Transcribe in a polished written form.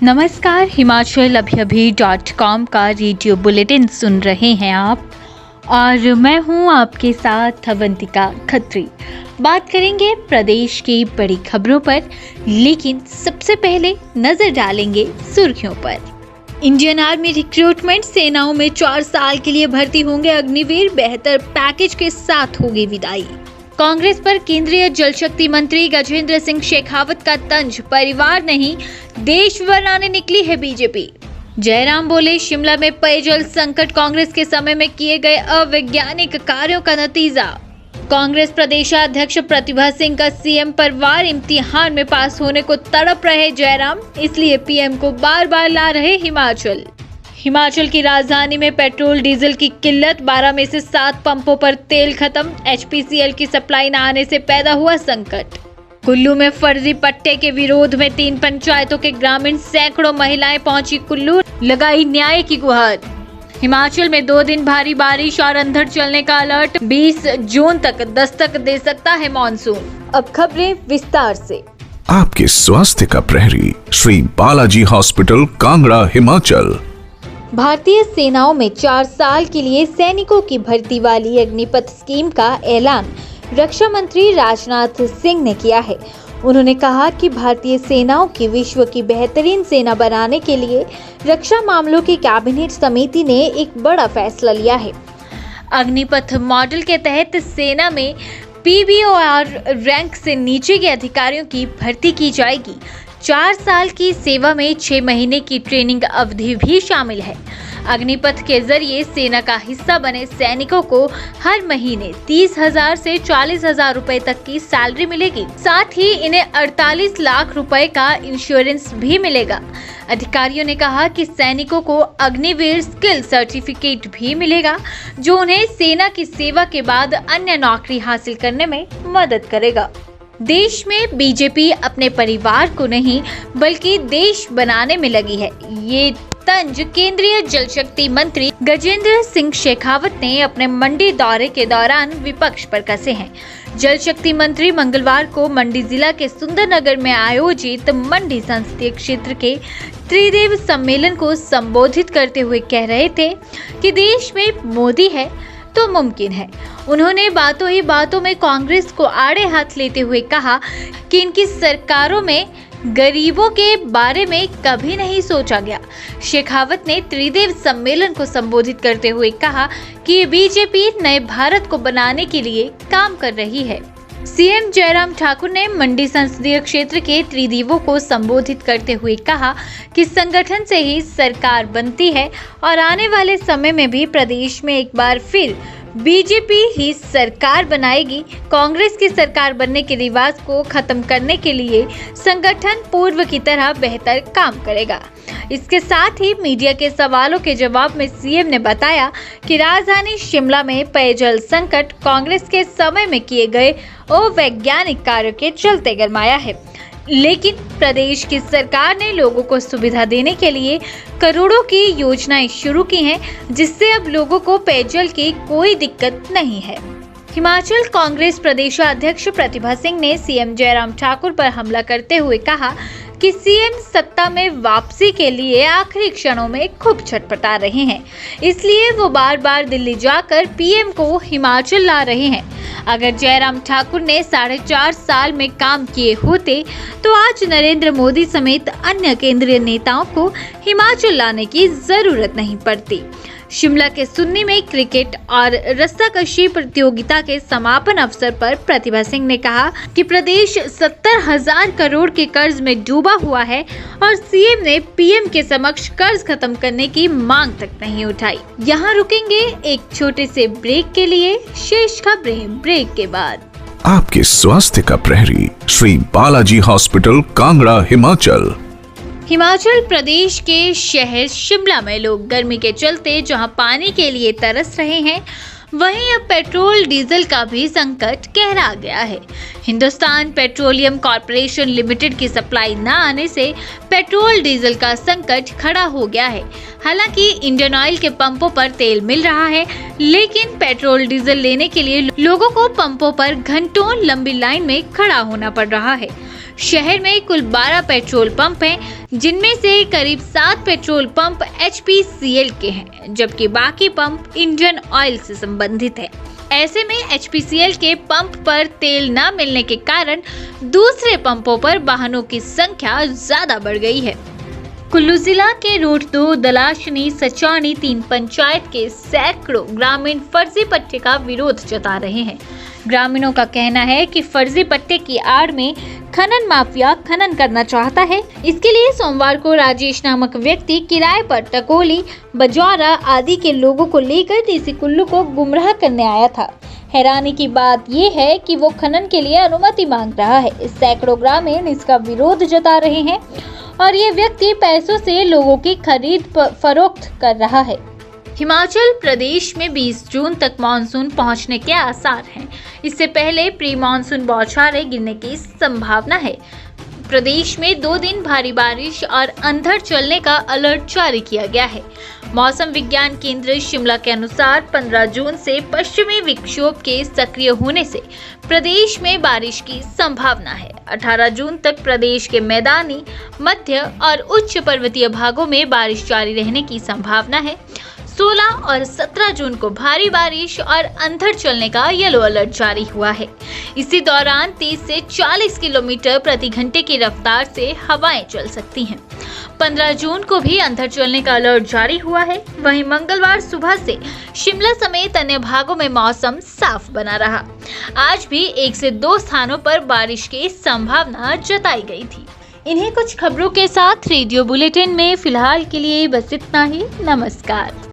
नमस्कार, हिमाचल का radio bulletin सुन रहे हैं आप और मैं हूं आपके साथ अवंतिका खत्री। बात करेंगे प्रदेश की बड़ी खबरों पर, लेकिन सबसे पहले नजर डालेंगे सुर्खियों पर। इंडियन आर्मी रिक्रूटमेंट सेनाओं में 4 साल के लिए भर्ती होंगे अग्निवीर, बेहतर पैकेज के साथ होगी विदाई। कांग्रेस पर केंद्रीय जल शक्ति मंत्री गजेंद्र सिंह शेखावत का तंज, परिवार नहीं देश बनाने निकली है बीजेपी। जयराम बोले, शिमला में पेयजल संकट कांग्रेस के समय में किए गए अवैज्ञानिक कार्यों का नतीजा। कांग्रेस प्रदेशाध्यक्ष प्रतिभा सिंह का सीएम पर वार, इम्तिहान में पास होने को तड़प रहे जयराम, इसलिए पीएम को बार बार ला रहे हिमाचल की राजधानी में पेट्रोल डीजल की किल्लत, 12 में से 7 पंपों पर तेल खत्म, एचपीसीएल की सप्लाई न आने से पैदा हुआ संकट। कुल्लू में फर्जी पट्टे के विरोध में 3 पंचायतों के ग्रामीण, सैकड़ों महिलाएं पहुंची कुल्लू, लगाई न्याय की गुहार। हिमाचल में 2 दिन भारी बारिश और अंधड़ चलने का अलर्ट, 20 जून तक दस्तक दे सकता है मॉनसून। अब खबरें विस्तार से। आपके स्वास्थ्य का प्रहरी श्री बालाजी हॉस्पिटल, कांगड़ा, हिमाचल। भारतीय सेनाओं में 4 साल के लिए सैनिकों की भर्ती वाली अग्निपथ स्कीम का ऐलान रक्षा मंत्री राजनाथ सिंह ने किया है। उन्होंने कहा कि भारतीय सेनाओं की विश्व की बेहतरीन सेना बनाने के लिए रक्षा मामलों की कैबिनेट समिति ने एक बड़ा फैसला लिया है। अग्निपथ मॉडल के तहत सेना में पीबीओआर रैंक से नीचे के अधिकारियों की भर्ती की जाएगी। 4 साल की सेवा में 6 महीने की ट्रेनिंग अवधि भी शामिल है। अग्निपथ के जरिए सेना का हिस्सा बने सैनिकों को हर महीने 30,000 से 40,000 रुपए तक की सैलरी मिलेगी। साथ ही इन्हें 48 लाख रुपए का इंश्योरेंस भी मिलेगा। अधिकारियों ने कहा कि सैनिकों को अग्निवीर स्किल सर्टिफिकेट भी मिलेगा, जो उन्हें सेना की सेवा के बाद अन्य नौकरी हासिल करने में मदद करेगा। देश में बीजेपी अपने परिवार को नहीं बल्कि देश बनाने में लगी है। ये तंज केंद्रीय जल शक्ति मंत्री गजेंद्र सिंह शेखावत ने अपने मंडी दौरे के दौरान विपक्ष पर कसे हैं। जल शक्ति मंत्री मंगलवार को मंडी जिला के सुंदरनगर में आयोजित मंडी संसदीय क्षेत्र के त्रिदेव सम्मेलन को संबोधित करते हुए कह रहे थे कि देश में मोदी है तो मुमकिन है। उन्होंने बातों ही बातों में कांग्रेस को आड़े हाथ लेते हुए कहा कि इनकी सरकारों में गरीबों के बारे में कभी नहीं सोचा गया। शेखावत ने त्रिदेव सम्मेलन को संबोधित करते हुए कहा कि बीजेपी नए भारत को बनाने के लिए काम कर रही है। सीएम जयराम ठाकुर ने मंडी संसदीय क्षेत्र के त्रिदेवों को संबोधित करते हुए कहा कि संगठन से ही सरकार बनती है और आने वाले समय में भी प्रदेश में एक बार फिर बीजेपी ही सरकार बनाएगी। कांग्रेस की सरकार बनने के रिवाज को खत्म करने के लिए संगठन पूर्व की तरह बेहतर काम करेगा। इसके साथ ही मीडिया के सवालों के जवाब में सीएम ने बताया कि राजधानी शिमला में पेयजल संकट कांग्रेस के समय में किए गए अवैज्ञानिक कार्यों के चलते गरमाया है, लेकिन प्रदेश की सरकार ने लोगों को सुविधा देने के लिए करोड़ों की योजनाएं शुरू की हैं, जिससे अब लोगों को पेयजल की कोई दिक्कत नहीं है। हिमाचल कांग्रेस प्रदेशाध्यक्ष प्रतिभा सिंह ने सीएम जयराम ठाकुर पर हमला करते हुए कहा कि सीएम सत्ता में वापसी के लिए आखिरी क्षणों में खूब छटपटा रहे हैं, इसलिए वो बार बार दिल्ली जाकर पीएम को हिमाचल ला रहे हैं। अगर जयराम ठाकुर ने 4.5 साल में काम किए होते तो आज नरेंद्र मोदी समेत अन्य केंद्रीय नेताओं को हिमाचल लाने की जरूरत नहीं पड़ती। शिमला के सुन्नी में क्रिकेट और रस्साकशी प्रतियोगिता के समापन अवसर पर प्रतिभा सिंह ने कहा कि प्रदेश 70,000 करोड़ के कर्ज में डूबा हुआ है और सीएम ने पीएम के समक्ष कर्ज खत्म करने की मांग तक नहीं उठाई। यहाँ रुकेंगे एक छोटे से ब्रेक के लिए, शेष खबरें ब्रेक के बाद। आपके स्वास्थ्य का प्रहरी श्री बालाजी हॉस्पिटल, कांगड़ा, हिमाचल। हिमाचल प्रदेश के शहर शिमला में लोग गर्मी के चलते जहां पानी के लिए तरस रहे हैं, वहीं अब पेट्रोल डीजल का भी संकट गहरा गया है। हिंदुस्तान पेट्रोलियम कॉर्पोरेशन लिमिटेड की सप्लाई न आने से पेट्रोल डीजल का संकट खड़ा हो गया है। हालांकि इंडियन ऑयल के पंपों पर तेल मिल रहा है, लेकिन पेट्रोल डीजल लेने के लिए लोगों को पंपों पर घंटों लंबी लाइन में खड़ा होना पड़ रहा है। शहर में कुल 12 पेट्रोल पंप हैं, जिनमें से करीब 7 पेट्रोल पंप HPCL के हैं, जबकि बाकी पंप इंडियन ऑयल से संबंधित है। ऐसे में HPCL के पंप पर तेल न मिलने के कारण दूसरे पंपों पर वाहनों की संख्या ज्यादा बढ़ गई है। कुल्लू जिला के रोड 2, दलाशनी, सचानी 3 पंचायत के सैकड़ों ग्रामीण फर्जी पट्टे का विरोध जता रहे हैं। ग्रामीणों का कहना है कि फर्जी पट्टे की आड़ में खनन माफिया खनन करना चाहता है। इसके लिए सोमवार को राजेश नामक व्यक्ति किराए पर टकोली, बजौरा आदि के लोगों को लेकर DC कुल्लू को गुमराह करने आया था। हैरानी की बात यह है कि वो खनन के लिए अनुमति मांग रहा है। इस सैकड़ों ग्रामीण इसका विरोध जता रहे हैं और ये व्यक्ति पैसों से लोगों की खरीद फरोख्त कर रहा है। हिमाचल प्रदेश में 20 जून तक मानसून पहुंचने के आसार हैं। इससे पहले प्री मानसून बौछारें गिरने की संभावना है। प्रदेश में 2 दिन भारी बारिश और अंधड़ चलने का अलर्ट जारी किया गया है। मौसम विज्ञान केंद्र शिमला के अनुसार 15 जून से पश्चिमी विक्षोभ के सक्रिय होने से प्रदेश में बारिश की संभावना है। 18 जून तक प्रदेश के मैदानी, मध्य और उच्च पर्वतीय भागों में बारिश जारी रहने की संभावना है। 16 और 17 जून को भारी बारिश और अंधड़ चलने का येलो अलर्ट जारी हुआ है। इसी दौरान 30 से 40 किलोमीटर प्रति घंटे की रफ्तार से हवाएं चल सकती हैं। 15 जून को भी अंधड़ चलने का अलर्ट जारी हुआ है। वहीं मंगलवार सुबह से शिमला समेत अन्य भागों में मौसम साफ बना रहा। आज भी 1 से 2 स्थानों पर बारिश की संभावना जताई गई थी। इन्हीं कुछ खबरों के साथ रेडियो बुलेटिन में फिलहाल के लिए बस इतना ही। नमस्कार।